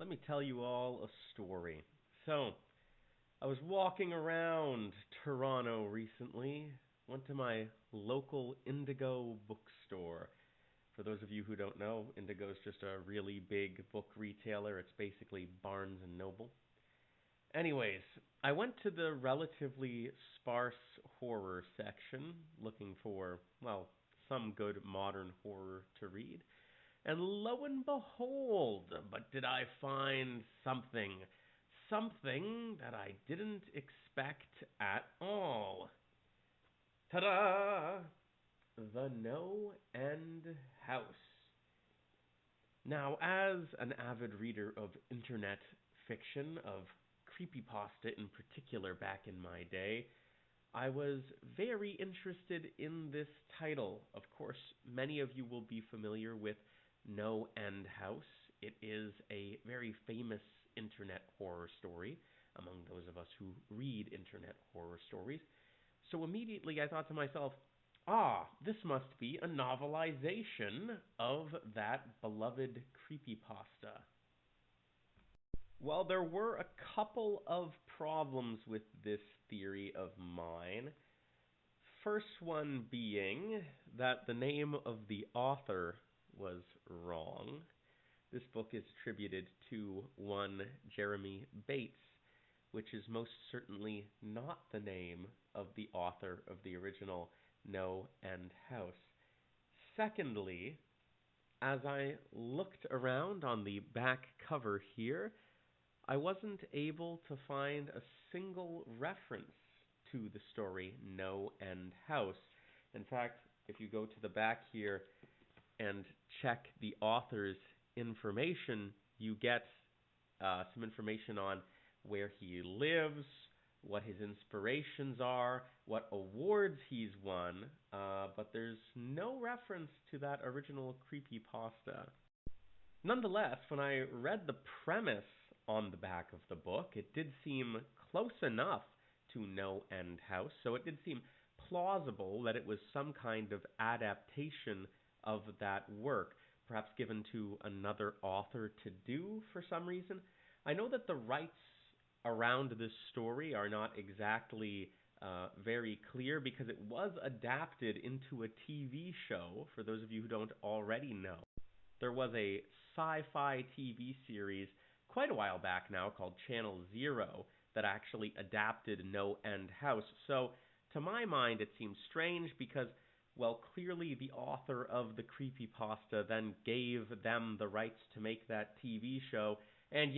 let me tell you all a story. So, I was walking around Toronto recently, went to my local Indigo bookstore. For those of you who don't know, Indigo is just a really big book retailer. It's basically Barnes and Noble. Anyways, I went to the relatively sparse horror section looking for, well, some good modern horror to read. And lo and behold, but did I find something. Something that I didn't expect at all. Ta-da! The NoEnd House. Now, as an avid reader of internet fiction, of creepypasta in particular back in my day, I was very interested in this title. Of course, many of you will be familiar with NoEnd House. It is a very famous internet horror story among those of us who read internet horror stories. So immediately I thought to myself, this must be a novelization of that beloved creepypasta. Well, there were a couple of problems with this theory of mine. First one being that the name of the author was wrong. This book is attributed to one Jeremy Bates, which is most certainly not the name of the author of the original NoEnd House. Secondly, as I looked around on the back cover here, I wasn't able to find a single reference to the story NoEnd House. In fact, if you go to the back here and check the author's information, you get some information on where he lives, what his inspirations are, what awards he's won, but there's no reference to that original creepypasta. Nonetheless, when I read the premise on the back of the book, it did seem close enough to NoEnd House, so it did seem plausible that it was some kind of adaptation of that work, perhaps given to another author to do for some reason. I know that the rights around this story are not exactly very clear because it was adapted into a TV show, for those of you who don't already know. There was a sci-fi TV series quite a while back now called Channel Zero that actually adapted NoEnd House. So, to my mind, it seems strange because, well, clearly the author of the creepypasta then gave them the rights to make that TV show, and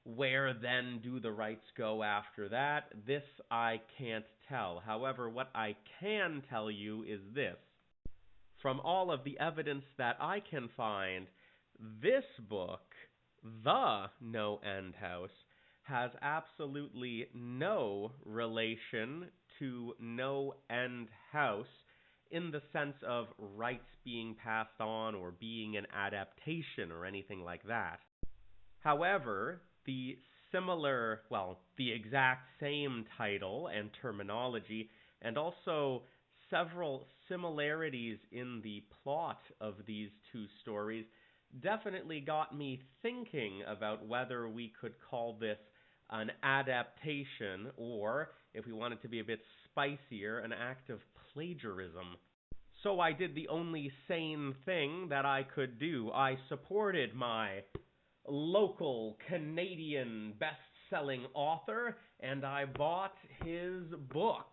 where then do the rights go after that? This I can't tell. However, what I can tell you is this. From all of the evidence that I can find, this book, The NoEnd House, has absolutely no relation to NoEnd House in the sense of rights being passed on or being an adaptation or anything like that. However, the exact same title and terminology, and also several similarities in the plot of these two stories definitely got me thinking about whether we could call this an adaptation or, if we wanted to be a bit spicier, an act of plagiarism. So I did the only sane thing that I could do. I supported my local Canadian best-selling author, and I bought his book.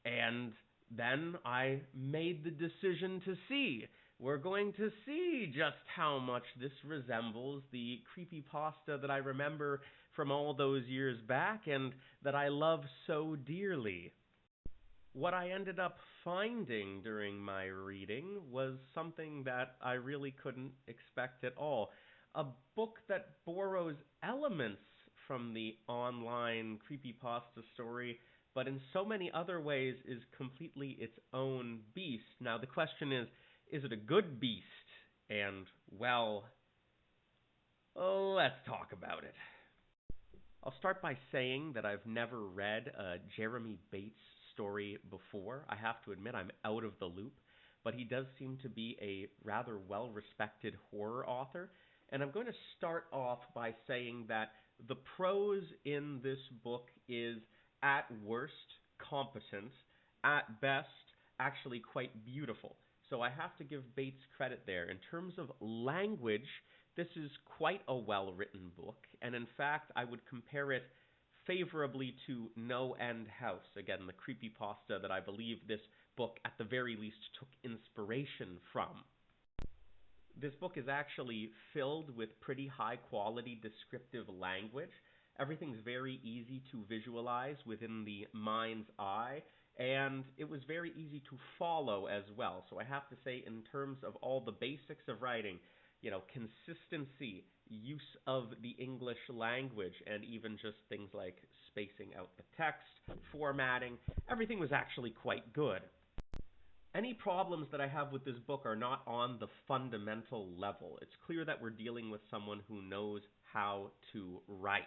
And then I made the decision to see. We're going to see just how much this resembles the creepypasta that I remember from all those years back and that I love so dearly. What I ended up finding during my reading was something that I really couldn't expect at all. A book that borrows elements from the online creepypasta story, but in so many other ways is completely its own beast. Now, the question is it a good beast? And, well, let's talk about it. I'll start by saying that I've never read a Jeremy Bates story before. I have to admit I'm out of the loop, but he does seem to be a rather well-respected horror author, And I'm going to start off by saying that the prose in this book is, at worst, competent, at best, actually quite beautiful. So I have to give Bates credit there. In terms of language, this is quite a well-written book, and in fact, I would compare it favorably to NoEnd House, again, the creepypasta that I believe this book, at the very least, took inspiration from. This book is actually filled with pretty high-quality descriptive language. Everything's very easy to visualize within the mind's eye, and it was very easy to follow as well. So I have to say, in terms of all the basics of writing, consistency, use of the English language, and even just things like spacing out the text, formatting, everything was actually quite good. Any problems that I have with this book are not on the fundamental level. It's clear that we're dealing with someone who knows how to write.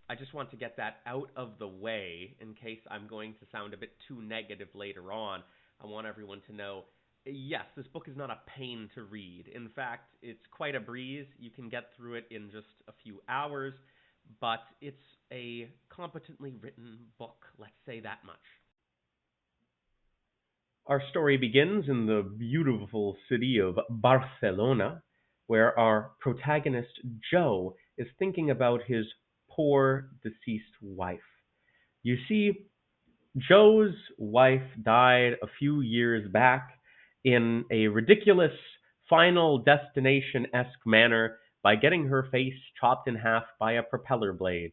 I just want to get that out of the way in case I'm going to sound a bit too negative later on. I want everyone to know, yes, this book is not a pain to read. In fact, it's quite a breeze. You can get through it in just a few hours, but it's a competently written book, let's say that much. Our story begins in the beautiful city of Barcelona, where our protagonist, Joe, is thinking about his poor deceased wife. You see, Joe's wife died a few years back in a ridiculous Final Destination-esque manner by getting her face chopped in half by a propeller blade.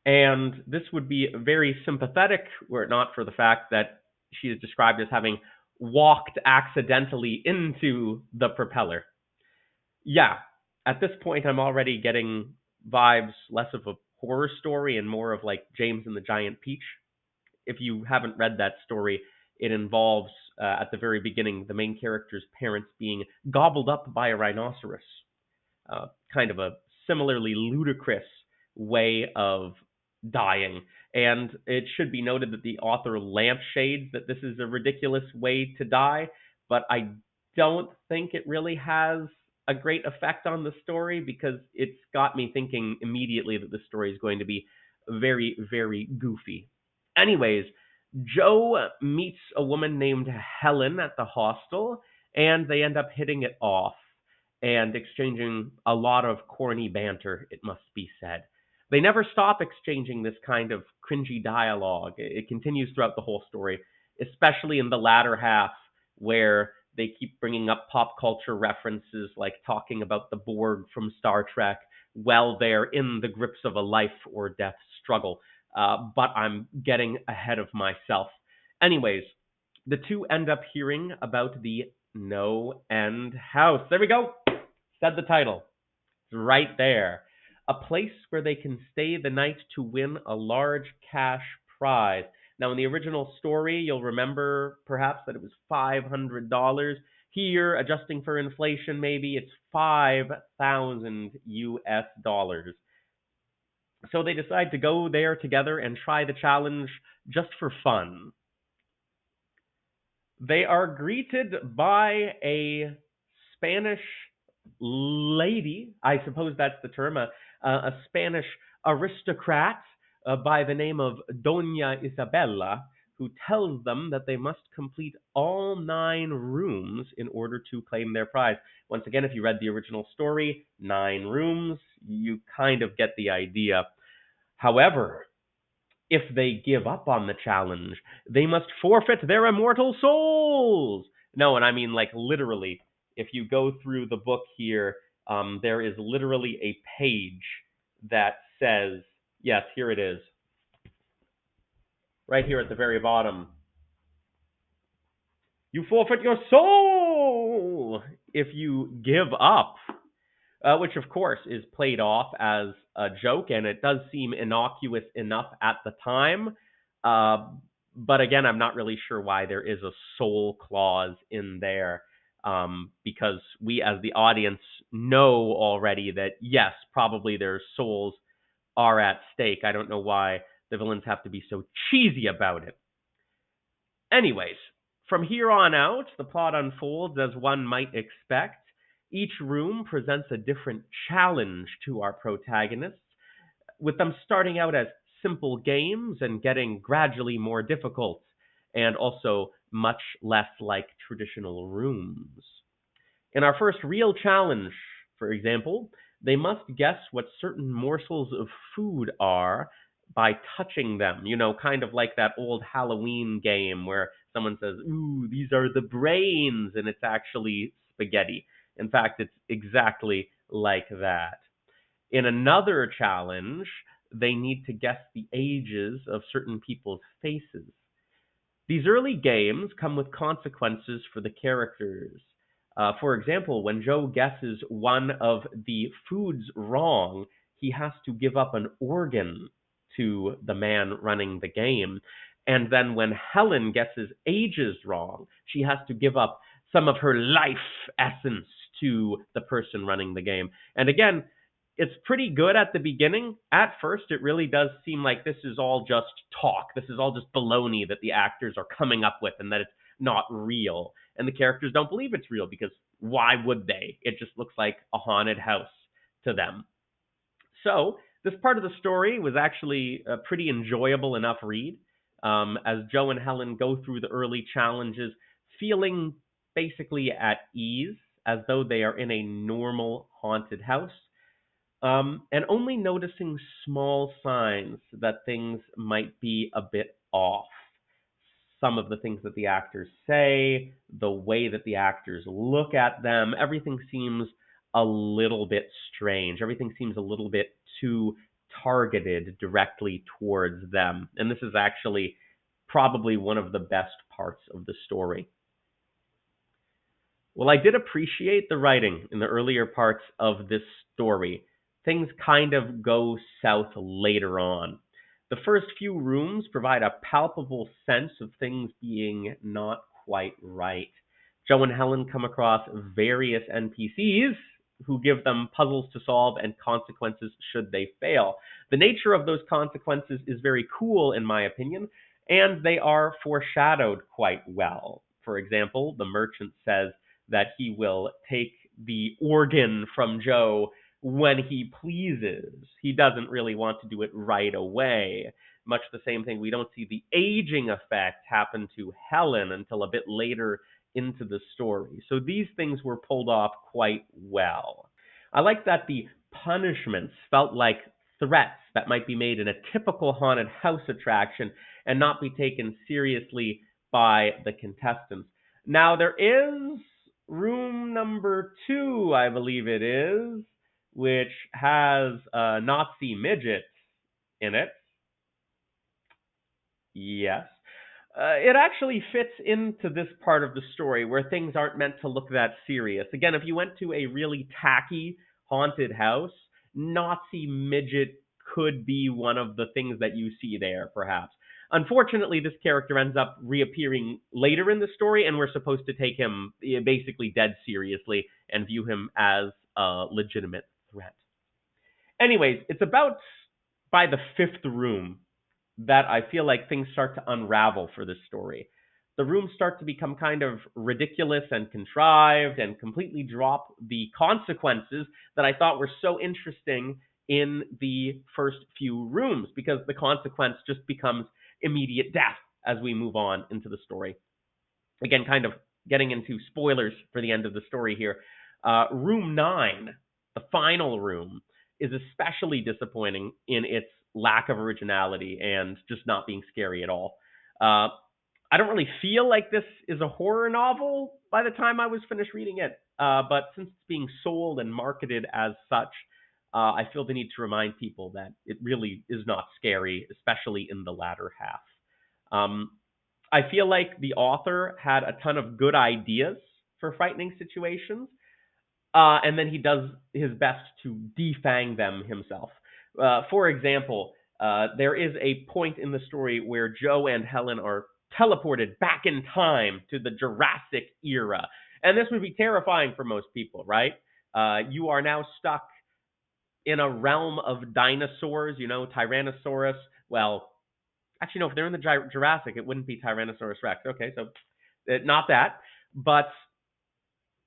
And this would be very sympathetic were it not for the fact that she is described as having walked accidentally into the propeller. Yeah, at this point I'm already getting vibes less of a horror story and more of like James and the Giant Peach. If you haven't read that story, it involves, at the very beginning, the main character's parents being gobbled up by a rhinoceros. Kind of a similarly ludicrous way of dying. And it should be noted that the author lampshades that this is a ridiculous way to die, but I don't think it really has a great effect on the story because it's got me thinking immediately that the story is going to be very, very goofy. Anyways, Joe meets a woman named Helen at the hostel, and they end up hitting it off and exchanging a lot of corny banter, it must be said. They never stop exchanging this kind of cringy dialogue. It continues throughout the whole story, especially in the latter half where they keep bringing up pop culture references like talking about the Borg from Star Trek while they're in the grips of a life or death struggle. But I'm getting ahead of myself. Anyways, the two end up hearing about the NoEnd House. There we go. Said the title. It's right there. A place where they can stay the night to win a large cash prize. Now, in the original story, you'll remember perhaps that it was $500. Here, adjusting for inflation, maybe it's 5,000 US dollars. So they decide to go there together and try the challenge just for fun. They are greeted by a Spanish lady, I suppose that's the term, a Spanish aristocrat by the name of Doña Isabella, who tells them that they must complete all 9 rooms in order to claim their prize. Once again, if you read the original story, 9 rooms, you kind of get the idea. However, if they give up on the challenge, they must forfeit their immortal souls. No, and I mean like literally. If you go through the book here, there is literally a page that says, yes, here it is. Right here at the very bottom. You forfeit your soul if you give up. Which, of course, is played off as a joke, and it does seem innocuous enough at the time. But again, I'm not really sure why there is a soul clause in there, because we as the audience know already that, yes, probably their souls are at stake. I don't know why the villains have to be so cheesy about it. Anyways, from here on out, the plot unfolds as one might expect. Each room presents a different challenge to our protagonists, with them starting out as simple games and getting gradually more difficult, and also much less like traditional rooms. In our first real challenge, for example, they must guess what certain morsels of food are by touching them. Kind of like that old Halloween game where someone says, "Ooh, these are the brains," and it's actually spaghetti. In fact, it's exactly like that. In another challenge, they need to guess the ages of certain people's faces. These early games come with consequences for the characters. For example, when Joe guesses one of the foods wrong, he has to give up an organ to the man running the game. And then when Helen guesses ages wrong, she has to give up some of her life essence to the person running the game. And again, it's pretty good at the beginning. At first, it really does seem like this is all just talk. This is all just baloney that the actors are coming up with and that it's not real. And the characters don't believe it's real because why would they? It just looks like a haunted house to them. So, this part of the story was actually a pretty enjoyable enough read, as Joe and Helen go through the early challenges, feeling basically at ease, as though they are in a normal haunted house, and only noticing small signs that things might be a bit off. Some of the things that the actors say, the way that the actors look at them, everything seems a little bit strange. Everything seems a little bit too targeted directly towards them. And this is actually probably one of the best parts of the story. Well, I did appreciate the writing in the earlier parts of this story. Things kind of go south later on. The first few rooms provide a palpable sense of things being not quite right. Joe and Helen come across various NPCs who give them puzzles to solve and consequences should they fail. The nature of those consequences is very cool, in my opinion, and they are foreshadowed quite well. For example, the merchant says that he will take the organ from Joe when he pleases. He doesn't really want to do it right away. Much the same thing, we don't see the aging effect happen to Helen until a bit later into the story. So these things were pulled off quite well. I like that the punishments felt like threats that might be made in a typical haunted house attraction and not be taken seriously by the contestants. Now, there is room number 2, I believe it is, which has a Nazi midget in it. Yes. It actually fits into this part of the story where things aren't meant to look that serious. Again, if you went to a really tacky haunted house, Nazi midget could be one of the things that you see there, perhaps. Unfortunately, this character ends up reappearing later in the story, and we're supposed to take him basically dead seriously and view him as a legitimate threat. Anyways, it's about by the 5th room that I feel like things start to unravel for this story. The rooms start to become kind of ridiculous and contrived and completely drop the consequences that I thought were so interesting in the first few rooms, because the consequence just becomes immediate death as we move on into the story. Again, kind of getting into spoilers for the end of the story here. Room 9, the final room, is especially disappointing in its lack of originality and just not being scary at all. I don't really feel like this is a horror novel by the time I was finished reading it, but since it's being sold and marketed as such, I feel the need to remind people that it really is not scary, especially in the latter half. I feel like the author had a ton of good ideas for frightening situations, and then he does his best to defang them himself. For example, there is a point in the story where Joe and Helen are teleported back in time to the Jurassic era. And this would be terrifying for most people, right? You are now stuck in a realm of dinosaurs, Tyrannosaurus. Well, actually, no, if they're in the Jurassic, it wouldn't be Tyrannosaurus Rex. Okay, so not that. But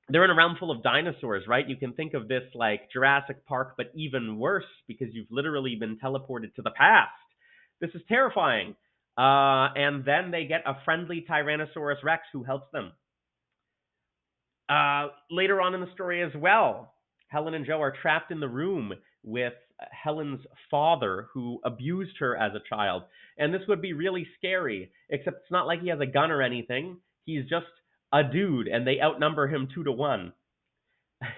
They're in a realm full of dinosaurs, right? You can think of this like Jurassic Park, but even worse because you've literally been teleported to the past. This is terrifying. And then they get a friendly Tyrannosaurus Rex who helps them. Later on in the story as well, Helen and Joe are trapped in the room with Helen's father who abused her as a child. And this would be really scary, except it's not like he has a gun or anything. He's just a dude, and they outnumber him 2-1.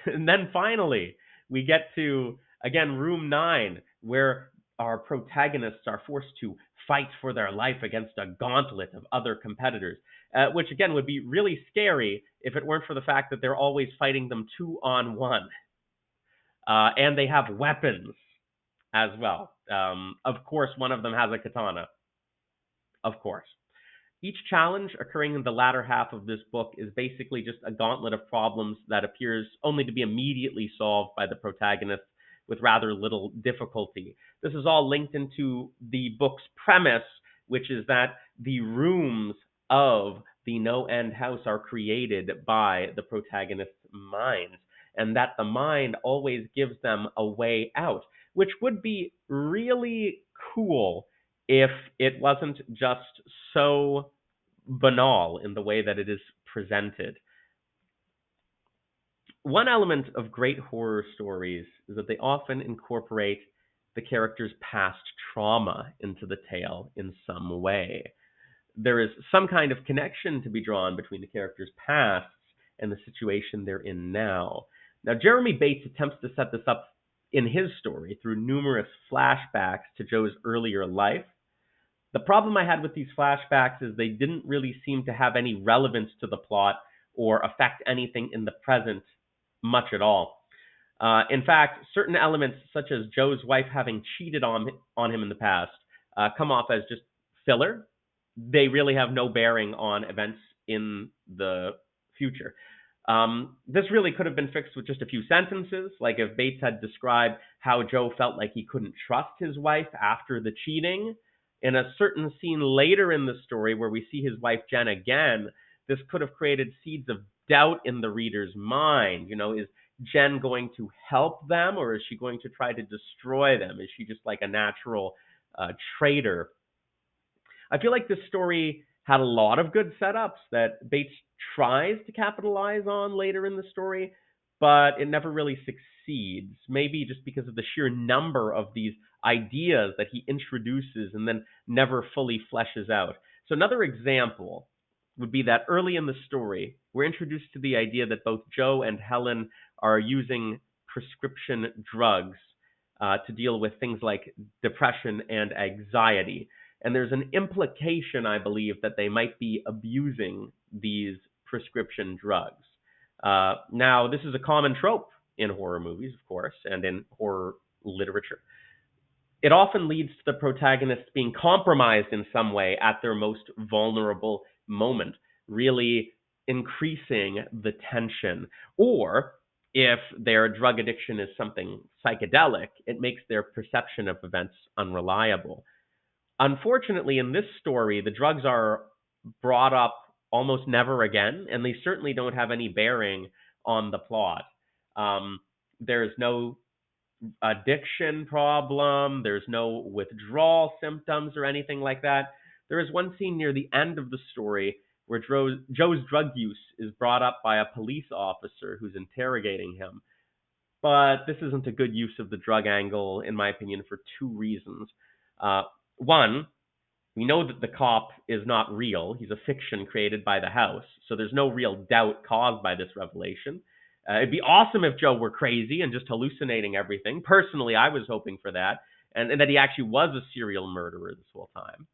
And then finally, we get to, again, room 9, where our protagonists are forced to fight for their life against a gauntlet of other competitors, which, again, would be really scary if it weren't for the fact that they're always fighting them 2-on-1. And they have weapons as well. Of course, one of them has a katana. Of course. Each challenge occurring in the latter half of this book is basically just a gauntlet of problems that appears only to be immediately solved by the protagonist with rather little difficulty. This is all linked into the book's premise, which is that the rooms of the NoEnd House are created by the protagonist's minds, and that the mind always gives them a way out, which would be really cool if it wasn't just so banal in the way that it is presented. One element of great horror stories is that they often incorporate the character's past trauma into the tale in some way. There is some kind of connection to be drawn between the character's pasts and the situation they're in now. Now, Jeremy Bates attempts to set this up in his story through numerous flashbacks to Joe's earlier life. The problem I had with these flashbacks is they didn't really seem to have any relevance to the plot or affect anything in the present much at all. In fact, certain elements, such as Joe's wife having cheated on him in the past, come off as just filler. They really have no bearing on events in the future. This really could have been fixed with just a few sentences, like if Bates had described how Joe felt like he couldn't trust his wife after the cheating. In a certain scene later in the story where we see his wife Jen again, this could have created seeds of doubt in the reader's mind. Is Jen going to help them, or is she going to try to destroy them? Is she just like a natural traitor? I feel like this story had a lot of good setups that Bates tries to capitalize on later in the story, but it never really succeeds. Maybe just because of the sheer number of these ideas that he introduces and then never fully fleshes out. So another example would be that early in the story, we're introduced to the idea that both Joe and Helen are using prescription drugs to deal with things like depression and anxiety. And there's an implication, I believe, that they might be abusing these prescription drugs. Now, this is a common trope in horror movies, of course, and in horror literature. It often leads to the protagonists being compromised in some way at their most vulnerable moment, really increasing the tension. Or if their drug addiction is something psychedelic, it makes their perception of events unreliable. Unfortunately, in this story, the drugs are brought up almost never again, and they certainly don't have any bearing on the plot. There's no addiction problem, there's no withdrawal symptoms or anything like that. There is one scene near the end of the story where Joe's drug use is brought up by a police officer who's interrogating him. But this isn't a good use of the drug angle, in my opinion, for two reasons. One, we know that the cop is not real. He's a fiction created by the house, so there's no real doubt caused by this revelation. It'd be awesome if Joe were crazy and just hallucinating everything. Personally, I was hoping for that, and that he actually was a serial murderer this whole time.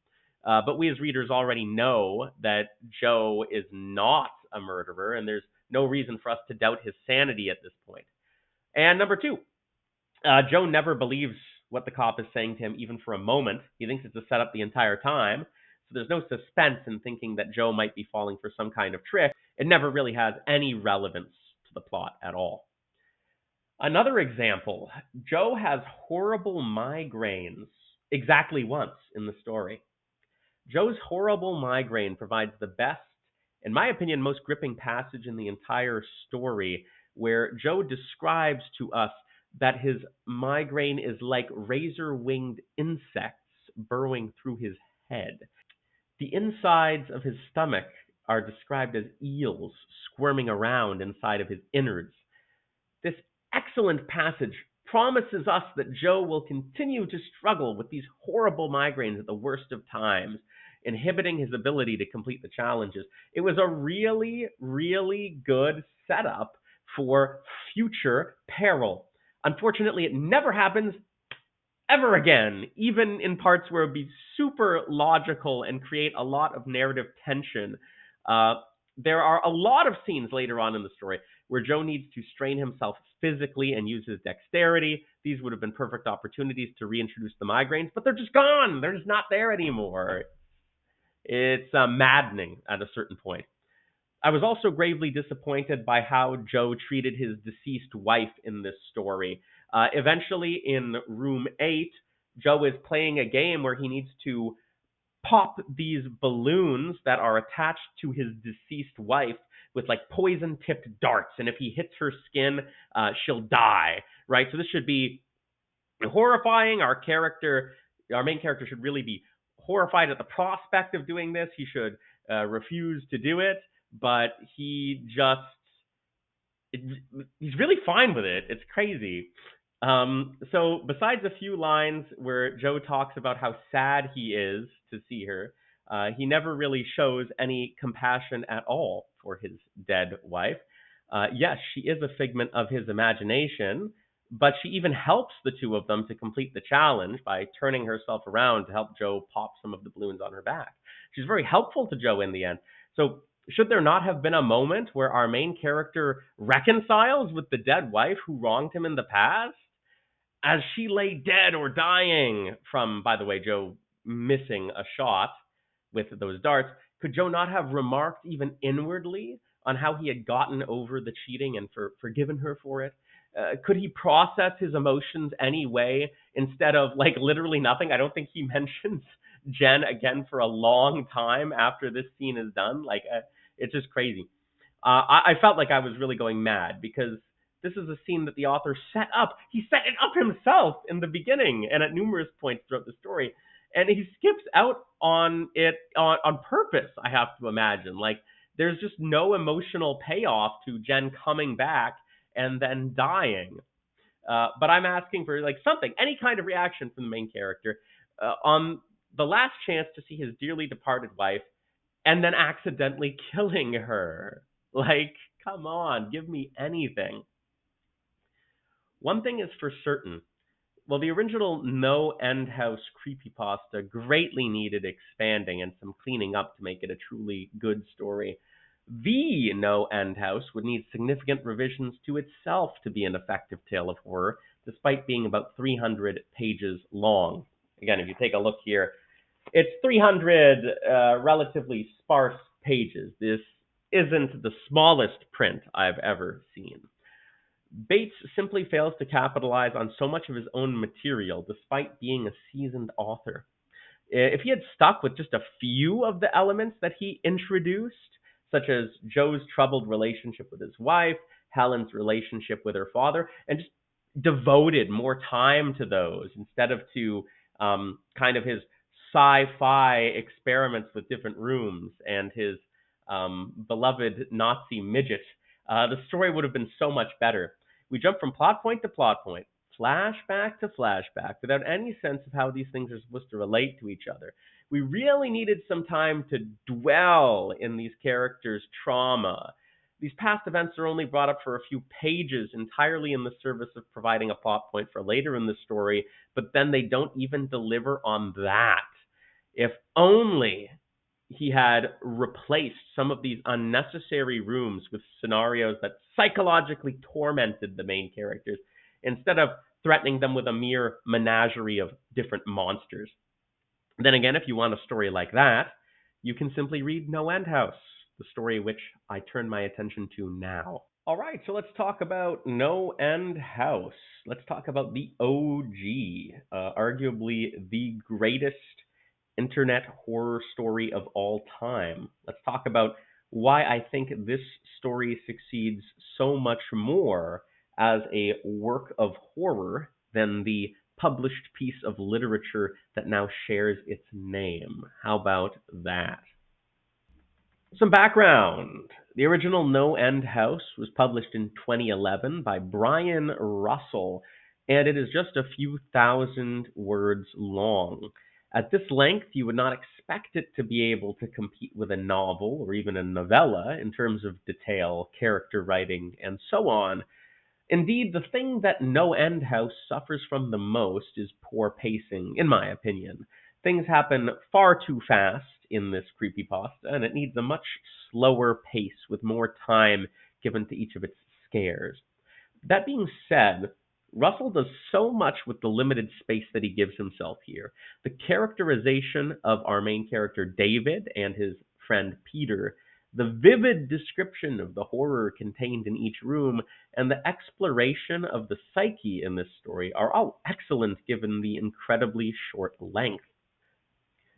But we as readers already know that Joe is not a murderer, and there's no reason for us to doubt his sanity at this point. And number two, Joe never believes what the cop is saying to him, even for a moment. He thinks it's a setup the entire time. So there's no suspense in thinking that Joe might be falling for some kind of trick. It never really has any relevance to the plot at all. Another example, Joe has horrible migraines exactly once in the story. Joe's horrible migraine provides the best in my opinion, most gripping passage in the entire story, where Joe describes to us that his migraine is like razor-winged insects burrowing through his head. The insides of his stomach are described as eels squirming around inside of his innards. This excellent passage promises us that Joe will continue to struggle with these horrible migraines at the worst of times, inhibiting his ability to complete the challenges. It was a really, really good setup for future peril. Unfortunately, it never happens ever again, even in parts where it would be super logical and create a lot of narrative tension. Uh, there are a lot of scenes later on in the story where Joe needs to strain himself physically and use his dexterity. These would have been perfect opportunities to reintroduce the migraines, but they're just gone. They're just not there anymore. It's maddening at a certain point. I was also gravely disappointed by how Joe treated his deceased wife in this story. Eventually, in room 8, Joe is playing a game where he needs to pop these balloons that are attached to his deceased wife with like poison tipped darts. And if he hits her skin, she'll die, right? So this should be horrifying. Our main character should really be horrified at the prospect of doing this. He should refuse to do it, but he's really fine with it. It's crazy. So besides a few lines where Joe talks about how sad he is to see her, he never really shows any compassion at all for his dead wife. Yes, she is a figment of his imagination, but she even helps the two of them to complete the challenge by turning herself around to help Joe pop some of the balloons on her back. She's very helpful to Joe in the end. So should there not have been a moment where our main character reconciles with the dead wife who wronged him in the past? As she lay dead or dying from, by the way, Joe missing a shot with those darts, could Joe not have remarked even inwardly on how he had gotten over the cheating and forgiven her for it? Could he process his emotions anyway instead of like literally nothing? I don't think he mentions Jen again for a long time after this scene is done. It's just crazy. I felt like I was really going mad because this is a scene that the author set up. He set it up himself in the beginning and at numerous points throughout the story. And he skips out on it on purpose, I have to imagine. Like, there's just no emotional payoff to Jen coming back and then dying. But I'm asking for like something, any kind of reaction from the main character on the last chance to see his dearly departed wife and then accidentally killing her. Like, come on, give me anything. One thing is for certain. Well, the original NoEnd House creepypasta greatly needed expanding and some cleaning up to make it a truly good story. The NoEnd House would need significant revisions to itself to be an effective tale of horror, despite being about 300 pages long. Again, if you take a look here, it's 300 relatively sparse pages. This isn't the smallest print I've ever seen. Bates simply fails to capitalize on so much of his own material, despite being a seasoned author. If he had stuck with just a few of the elements that he introduced, such as Joe's troubled relationship with his wife, Helen's relationship with her father, and just devoted more time to those instead of to kind of his sci-fi experiments with different rooms and his beloved Nazi midget, the story would have been so much better. We jump from plot point to plot point, flashback to flashback, without any sense of how these things are supposed to relate to each other. We really needed some time to dwell in these characters' trauma. These past events are only brought up for a few pages, entirely in the service of providing a plot point for later in the story, but then they don't even deliver on that. If only he had replaced some of these unnecessary rooms with scenarios that psychologically tormented the main characters, instead of threatening them with a mere menagerie of different monsters. Then again, if you want a story like that, you can simply read NoEnd House, the story which I turn my attention to now. All right, so let's talk about NoEnd House. Let's talk about the OG, arguably the greatest internet horror story of all time. Let's talk about why I think this story succeeds so much more as a work of horror than the published piece of literature that now shares its name. How about that? Some background. The original NoEnd House was published in 2011 by Brian Russell, and it is just a few thousand words long. At this length, you would not expect it to be able to compete with a novel or even a novella in terms of detail, character writing, and so on. Indeed, the thing that NoEnd House suffers from the most is poor pacing, in my opinion. Things happen far too fast in this creepypasta, and it needs a much slower pace with more time given to each of its scares. That being said, Russell does so much with the limited space that he gives himself here. The characterization of our main character David and his friend Peter, the vivid description of the horror contained in each room, and the exploration of the psyche in this story are all excellent given the incredibly short length.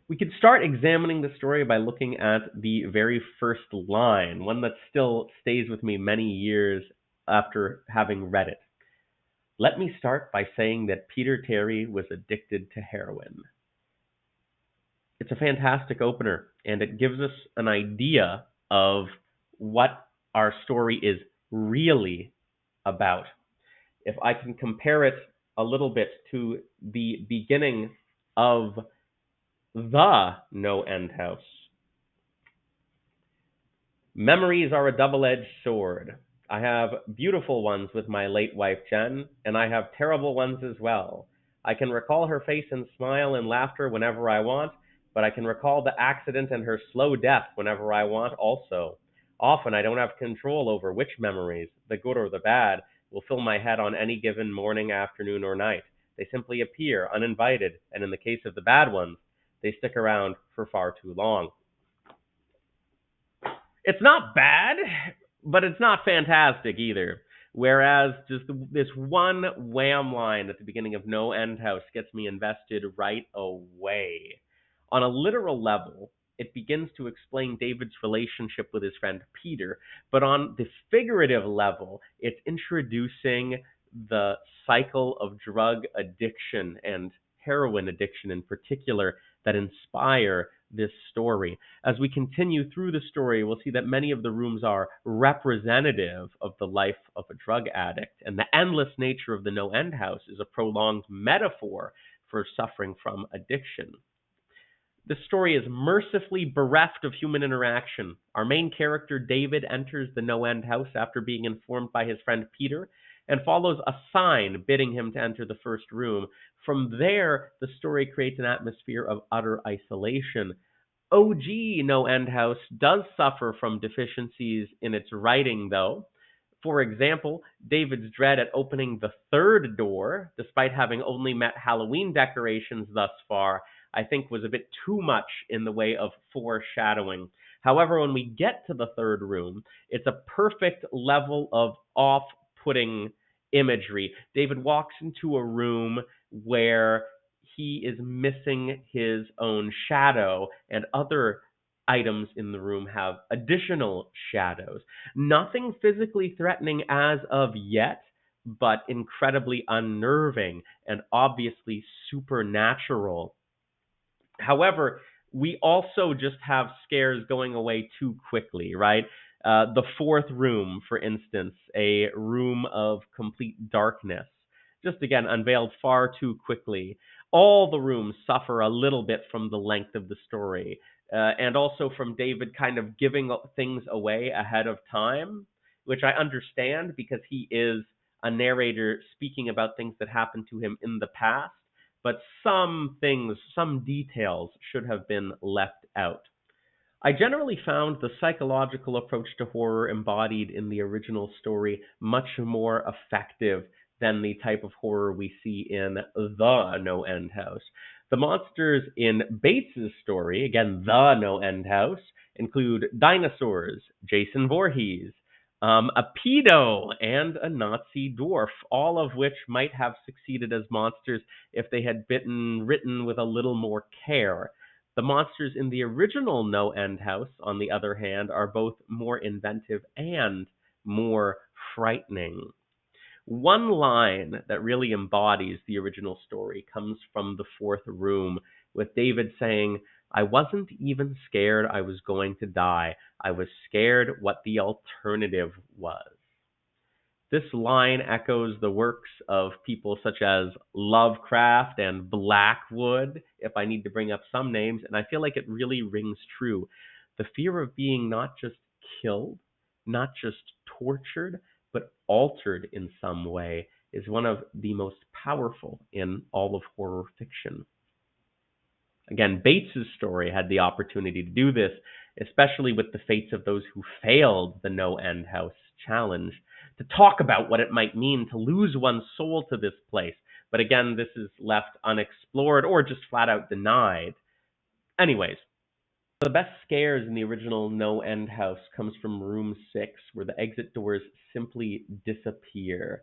We could start examining the story by looking at the very first line, one that still stays with me many years after having read it. Let me start by saying that Peter Terry was addicted to heroin. It's a fantastic opener, and it gives us an idea of what our story is really about. If I can compare it a little bit to the beginning of the NoEnd House. Memories are a double-edged sword. I have beautiful ones with my late wife Jen, and I have terrible ones as well. I can recall her face and smile and laughter whenever I want, but I can recall the accident and her slow death whenever I want also. Often I don't have control over which memories, the good or the bad, will fill my head on any given morning, afternoon, or night. They simply appear uninvited, and in the case of the bad ones, they stick around for far too long. It's not bad, but it's not fantastic either. Whereas just this one wham line at the beginning of NoEnd House gets me invested right away. On a literal level, it begins to explain David's relationship with his friend Peter, but on the figurative level, it's introducing the cycle of drug addiction and heroin addiction in particular that inspire this story. As we continue through the story, we'll see that many of the rooms are representative of the life of a drug addict, and the endless nature of the NoEnd House is a prolonged metaphor for suffering from addiction. The story is mercifully bereft of human interaction. Our main character, David, enters the NoEnd House after being informed by his friend Peter and follows a sign bidding him to enter the first room. From there, the story creates an atmosphere of utter isolation. OG NoEnd House does suffer from deficiencies in its writing, though. For example, David's dread at opening the third door, despite having only met Halloween decorations thus far, I think was a bit too much in the way of foreshadowing. However, when we get to the third room, it's a perfect level of off-putting imagery. David walks into a room where he is missing his own shadow, and other items in the room have additional shadows. Nothing physically threatening as of yet, but incredibly unnerving and obviously supernatural. However, we also just have scares going away too quickly, right? The fourth room, for instance, a room of complete darkness, just again unveiled far too quickly. All the rooms suffer a little bit from the length of the story, and also from David kind of giving things away ahead of time, which I understand because he is a narrator speaking about things that happened to him in the past. But some things, some details should have been left out. I generally found the psychological approach to horror embodied in the original story much more effective than the type of horror we see in the NoEnd House. The monsters in Bates's story, again, the NoEnd House, include dinosaurs, Jason Voorhees, a pedo, and a Nazi dwarf, all of which might have succeeded as monsters if they had been written with a little more care. The monsters in the original NoEnd House, on the other hand, are both more inventive and more frightening. One line that really embodies the original story comes from the fourth room, with David saying, "I wasn't even scared I was going to die. I was scared what the alternative was." This line echoes the works of people such as Lovecraft and Blackwood, if I need to bring up some names, and I feel like it really rings true. The fear of being not just killed, not just tortured, but altered in some way is one of the most powerful in all of horror fiction. Again, Bates's story had the opportunity to do this, especially with the fates of those who failed the NoEnd House challenge, to talk about what it might mean to lose one's soul to this place. But again, this is left unexplored or just flat out denied. Anyways, the best scares in the original NoEnd House comes from room 6, where the exit doors simply disappear.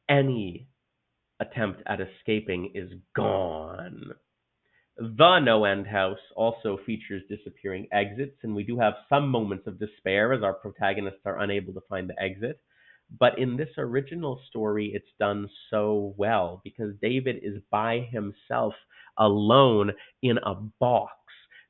Any attempt at escaping is gone. The NoEnd House also features disappearing exits, and we do have some moments of despair as our protagonists are unable to find the exit. But in this original story, it's done so well because David is by himself, alone in a box.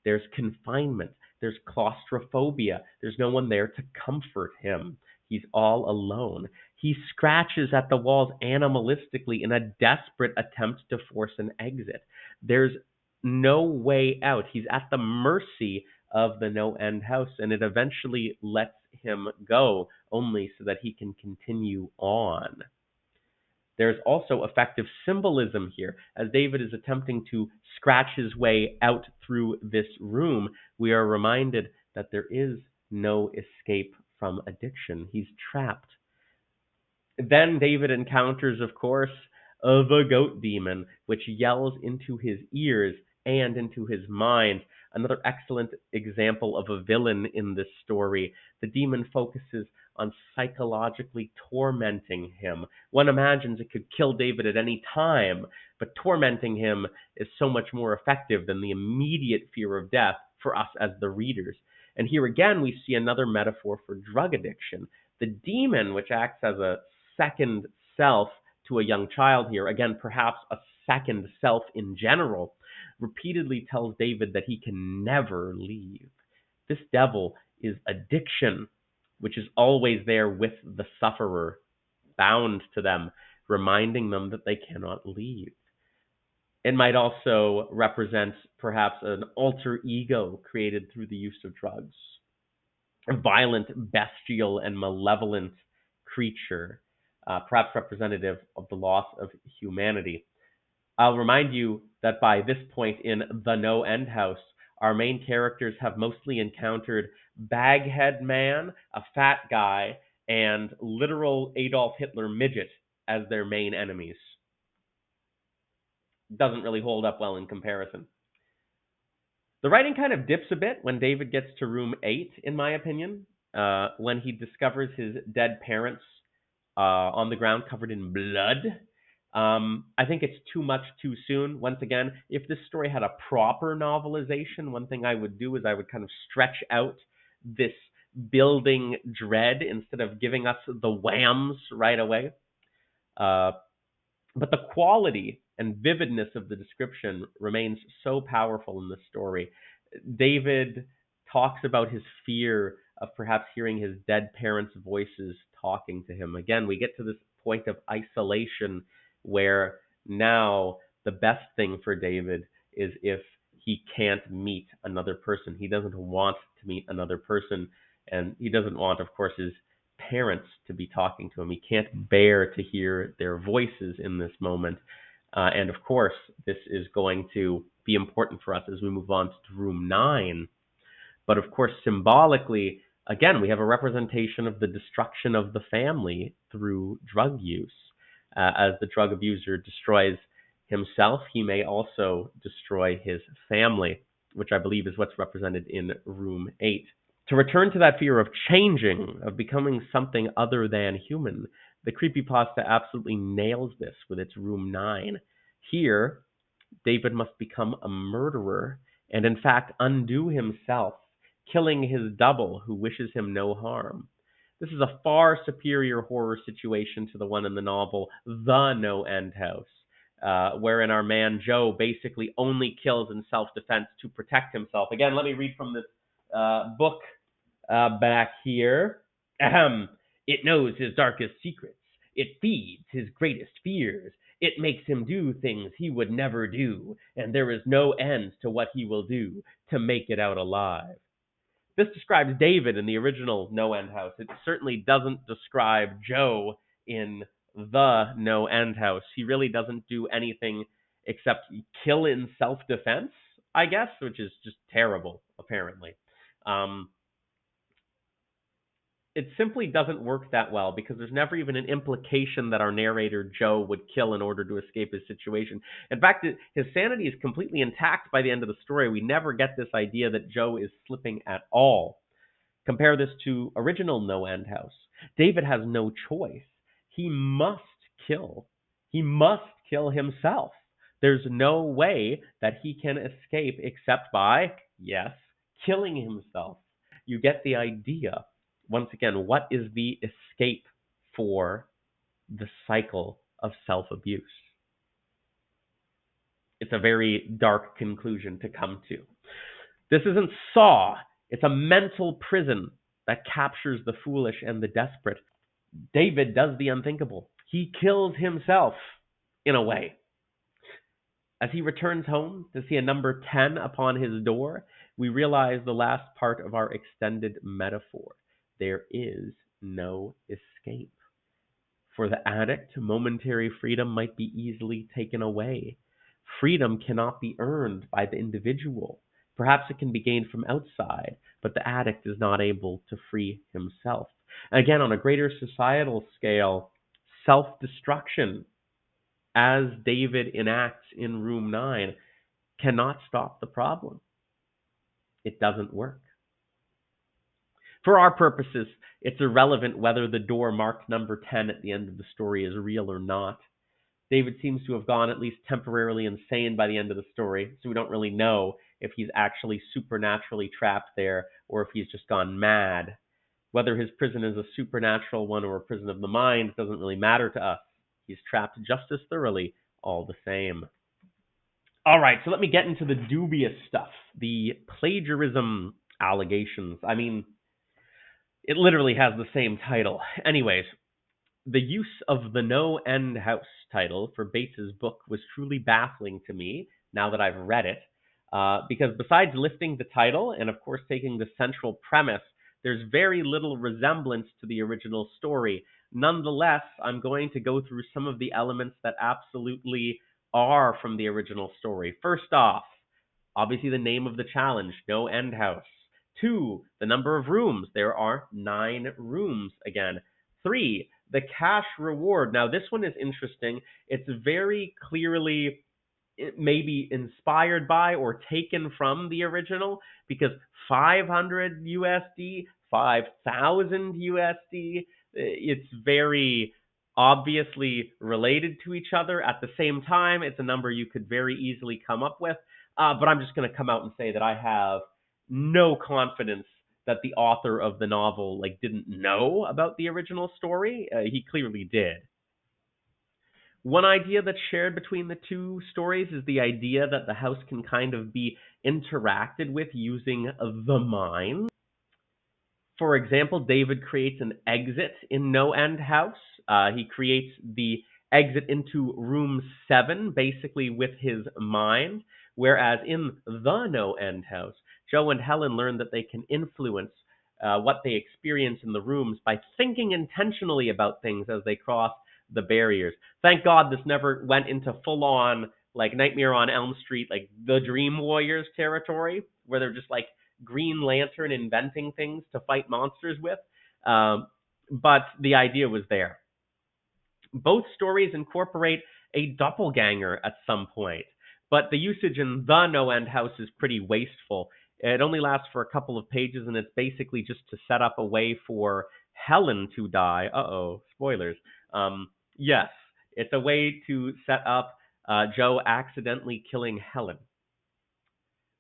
There's confinement, there's claustrophobia, there's no one there to comfort him. He's all alone. He scratches at the walls animalistically in a desperate attempt to force an exit. There's no way out. He's at the mercy of the NoEnd House, and it eventually lets him go, only so that he can continue on. There's also effective symbolism here. As David is attempting to scratch his way out through this room, we are reminded that there is no escape from addiction. He's trapped. Then David encounters, of course, the goat demon, which yells into his ears and into his mind. Another excellent example of a villain in this story. The demon focuses on psychologically tormenting him. One imagines it could kill David at any time, but tormenting him is so much more effective than the immediate fear of death for us as the readers. And here again, we see another metaphor for drug addiction. The demon, which acts as a second self to a young child here, again, perhaps a second self in general, repeatedly tells David that he can never leave. This devil is addiction, which is always there with the sufferer, bound to them, reminding them that they cannot leave. It might also represent perhaps an alter ego created through the use of drugs, a violent, bestial, and malevolent creature, perhaps representative of the loss of humanity. I'll remind you that by this point in the NoEnd House, our main characters have mostly encountered Baghead Man, a fat guy, and literal Adolf Hitler midget as their main enemies. Doesn't really hold up well in comparison. The writing kind of dips a bit when David gets to room 8, in my opinion, when he discovers his dead parents on the ground covered in blood. I think it's too much too soon. Once again, if this story had a proper novelization, one thing I would do is I would kind of stretch out this building dread instead of giving us the whams right away. But the quality and vividness of the description remains so powerful in this story. David talks about his fear of perhaps hearing his dead parents' voices talking to him. Again, we get to this point of isolation where now the best thing for David is if he can't meet another person. He doesn't want to meet another person, and he doesn't want, of course, his parents to be talking to him. He can't bear to hear their voices in this moment. And of course, this is going to be important for us as we move on to room 9. But of course, symbolically, again, we have a representation of the destruction of the family through drug use. As the drug abuser destroys himself, he may also destroy his family, which I believe is what's represented in room 8. To return to that fear of changing, of becoming something other than human, the creepypasta absolutely nails this with its room 9. Here, David must become a murderer and in fact undo himself, killing his double who wishes him no harm. This is a far superior horror situation to the one in the novel The NoEnd House, wherein our man Joe basically only kills in self-defense to protect himself. Again, let me read from this book back here. Ahem. It knows his darkest secrets. It feeds his greatest fears. It makes him do things he would never do, and there is no end to what he will do to make it out alive. This describes David in the original NoEnd House. It certainly doesn't describe Joe in the NoEnd House. He really doesn't do anything except kill in self-defense, I guess, which is just terrible, apparently. It simply doesn't work that well because there's never even an implication that our narrator Joe would kill in order to escape his situation. In fact, his sanity is completely intact by the end of the story. We never get this idea that Joe is slipping at all. Compare this to original NoEnd House. David has no choice. He must kill. He must kill himself. There's no way that he can escape except by, yes, killing himself. You get the idea. Once again, what is the escape for the cycle of self-abuse? It's a very dark conclusion to come to. This isn't Saw. It's a mental prison that captures the foolish and the desperate. David does the unthinkable. He kills himself, in a way. As he returns home to see a number 10 upon his door, we realize the last part of our extended metaphor. There is no escape. For the addict, momentary freedom might be easily taken away. Freedom cannot be earned by the individual. Perhaps it can be gained from outside, but the addict is not able to free himself. Again, on a greater societal scale, self-destruction, as David enacts in Room 9, cannot stop the problem. It doesn't work. For our purposes, it's irrelevant whether the door marked number 10 at the end of the story is real or not. David seems to have gone at least temporarily insane by the end of the story, so we don't really know if he's actually supernaturally trapped there or if he's just gone mad. Whether his prison is a supernatural one or a prison of the mind doesn't really matter to us. He's trapped just as thoroughly all the same. All right, so let me get into the dubious stuff, the plagiarism allegations. I mean, it literally has the same title. Anyways, the use of the NoEnd House title for Bates's book was truly baffling to me now that I've read it, because besides lifting the title and, of course, taking the central premise, there's very little resemblance to the original story. Nonetheless, I'm going to go through some of the elements that absolutely are from the original story. First off, obviously the name of the challenge, NoEnd House. 2, the number of rooms. There are 9 rooms again. 3, the cash reward. Now, this one is interesting. It's very clearly maybe inspired by or taken from the original because 500 USD, 5,000 USD, it's very obviously related to each other. At the same time, it's a number you could very easily come up with. But I'm just going to come out and say that I have no confidence that the author of the novel didn't know about the original story. He clearly did. One idea that's shared between the two stories is the idea that the house can kind of be interacted with using the mind. For example, David creates an exit in NoEnd House. He creates the exit into room 7, basically with his mind, whereas in the NoEnd House, Joe and Helen learn that they can influence what they experience in the rooms by thinking intentionally about things as they cross the barriers. Thank God this never went into full-on, Nightmare on Elm Street, the Dream Warriors territory, where they're just Green Lantern inventing things to fight monsters with. But the idea was there. Both stories incorporate a doppelganger at some point, but the usage in the NoEnd House is pretty wasteful. It only lasts for a couple of pages, and it's basically just to set up a way for Helen to die. Spoilers. Yes, it's a way to set up Joe accidentally killing Helen.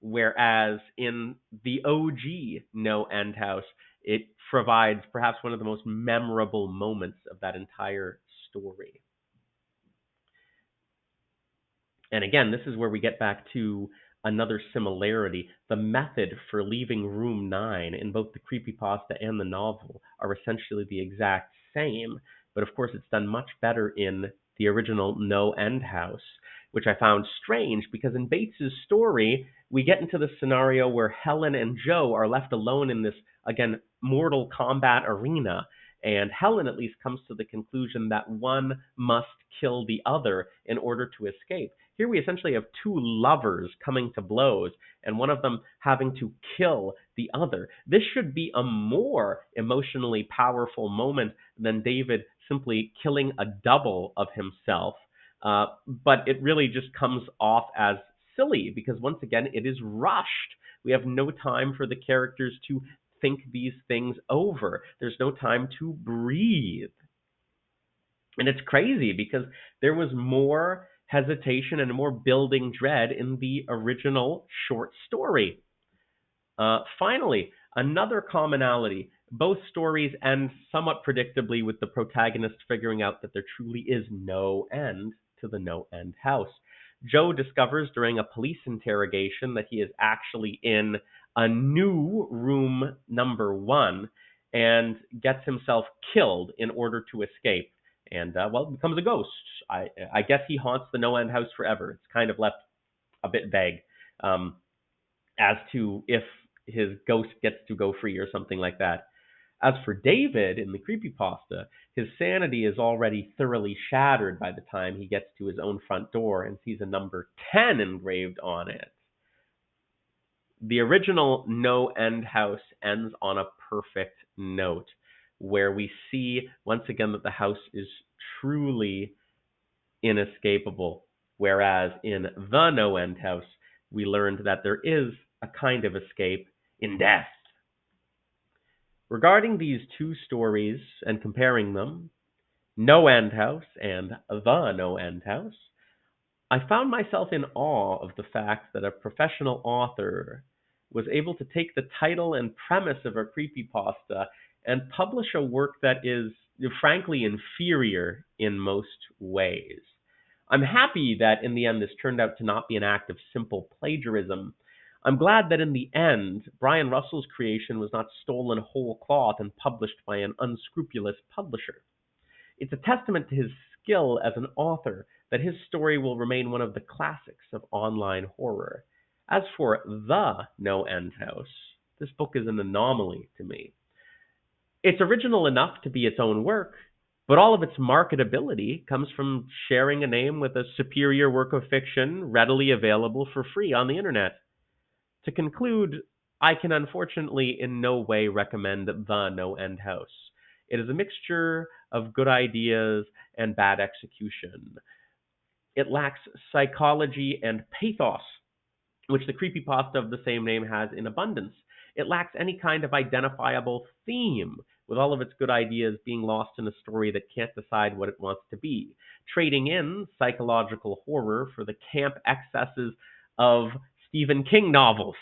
whereas in the OG No End House, it provides perhaps one of the most memorable moments of that entire story. And again, this is where we get back to another similarity. The method for leaving room 9 in both the creepypasta and the novel are essentially the exact same, but of course it's done much better in the original No End House, which I found strange because in Bates's story, we get into the scenario where Helen and Joe are left alone in this, again, mortal combat arena. And Helen at least comes to the conclusion that one must kill the other in order to escape. Here we essentially have two lovers coming to blows, and one of them having to kill the other. This should be a more emotionally powerful moment than David simply killing a double of himself. But it really just comes off as silly because, once again, it is rushed. We have no time for the characters to think these things over. There's no time to breathe. And it's crazy because there was more hesitation and more building dread in the original short story. Finally, another commonality. Both stories end somewhat predictably with the protagonist figuring out that there truly is no end to the No End House. Joe discovers during a police interrogation that he is actually in a new room number 1 and gets himself killed in order to escape. And, becomes a ghost. I guess he haunts the No End House forever. It's kind of left a bit vague as to if his ghost gets to go free or something like that. As for David in the creepypasta, his sanity is already thoroughly shattered by the time he gets to his own front door and sees a number 10 engraved on it. The original No End House ends on a perfect note, where we see once again that the house is truly inescapable, whereas in the No End House, we learned that there is a kind of escape in death. Regarding these two stories and comparing them, No End House and The No End House, I found myself in awe of the fact that a professional author was able to take the title and premise of a creepypasta and publish a work that is frankly inferior in most ways. I'm happy that in the end this turned out to not be an act of simple plagiarism. I'm glad that in the end, Brian Russell's creation was not stolen whole cloth and published by an unscrupulous publisher. It's a testament to his skill as an author that his story will remain one of the classics of online horror. As for The No End House, this book is an anomaly to me. It's original enough to be its own work, but all of its marketability comes from sharing a name with a superior work of fiction readily available for free on the internet. To conclude, I can unfortunately in no way recommend The No End House. It is a mixture of good ideas and bad execution. It lacks psychology and pathos, which the creepypasta of the same name has in abundance. It lacks any kind of identifiable theme, with all of its good ideas being lost in a story that can't decide what it wants to be, trading in psychological horror for the camp excesses of Stephen King novels.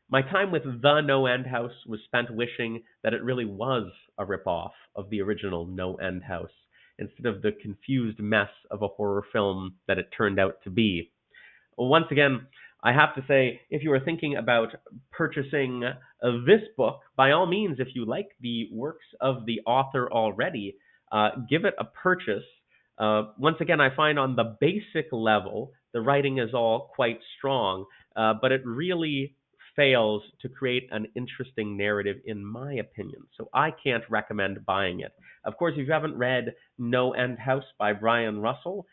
My time with The No End House was spent wishing that it really was a ripoff of the original No End House, instead of the confused mess of a horror film that it turned out to be. Once again, I have to say, if you are thinking about purchasing this book, by all means, if you like the works of the author already, give it a purchase. Once again, I find on the basic level, the writing is all quite strong, but it really fails to create an interesting narrative, in my opinion. So I can't recommend buying it. Of course, if you haven't read No End House by Brian Russell,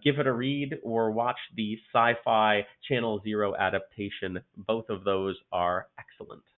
give it a read or watch the Sci-Fi Channel Zero adaptation. Both of those are excellent.